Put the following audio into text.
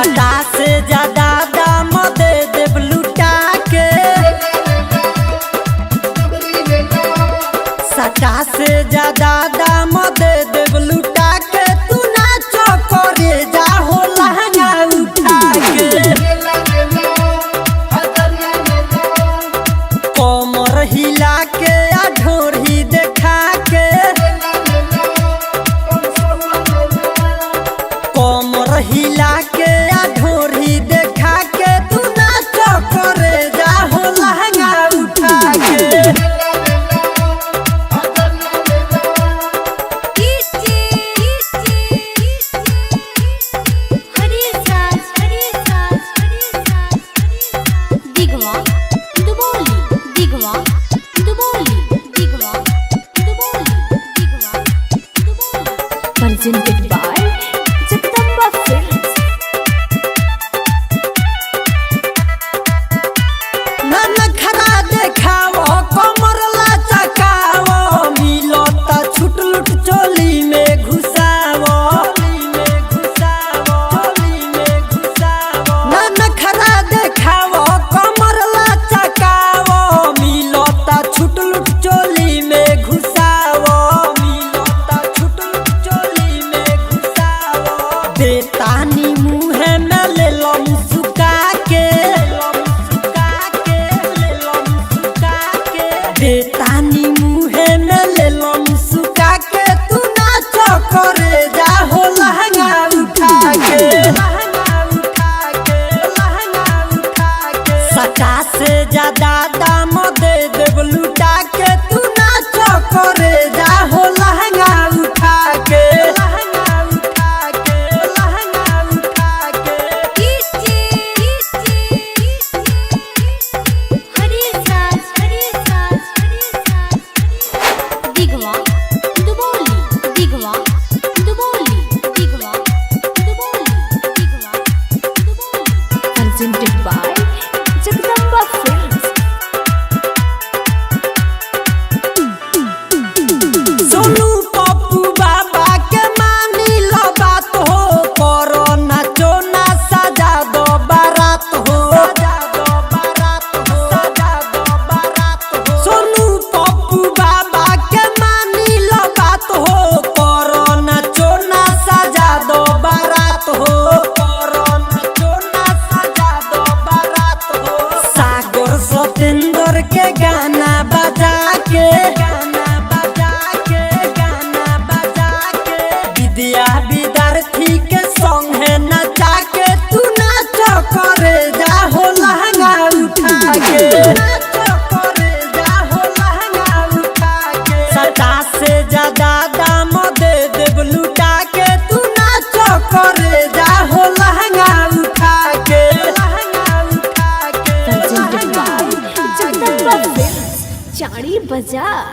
सदा से ज्यादा दाम दे देब लुटा के, सदा से ज्यादा दाम दे देब लुटा के, तू नाच करे जा हो लहंगा उठा के। कमर हिला के आ ढोरी देखा के, कमर हिला के आ ढोरी देखा के, तू नाच करे जा हो लहंगा उठा के। Presented by Jagdamba Films. नखरा देखाओ कमर लचकाओ, मिलता छूट लूट चोली में घुसाओ, नखरा देखाओ कमर लचकाओ, मिलता छूट लूट चोली में घुसाओ, मिलता छूट लूट चोली में घुसाओ। बेतानी मुँह में ले लो मुस्का के, बेतानी मुँह में ले लो मुस्का के, तू नाच करे जा हो लहंगा उठा के, लहंगा उठा के, लहंगा उठा के। सदा से ज्यादा दाम दे देब लुटा के, तू नाच करे जा हो लहंगा उठा के, लहंगा उठा के, लहंगा उठा के। Presented by Jagdamba Films. Sonu Pappu बाबा के मानी लो बात हो, करो नाचो ना सजा दो बारात हो, सजा दो बारात हो, सजा दो बारात हो। सोनू पप्पू बाबा के मानी लो बात हो, करो नाचो ना सजा दो बारात हो, करो नाचो ना सजा दो बारात हो। सागर सतेंद्र के गाना बजा के, गाना बजा के, गाना बजा के, विद्या विद्यार्थी के संग है नचा के, तू नाच करे जा हो लहंगा उठा के, नाच करे जा हो लहंगा उठा के। सदा से ज्यादा दाम दे देब लुटा के, तू नाच करे जा हो लहंगा उठा के, लहंगा उठा के। Presented by Jagdamba Films. Chari Bazaar.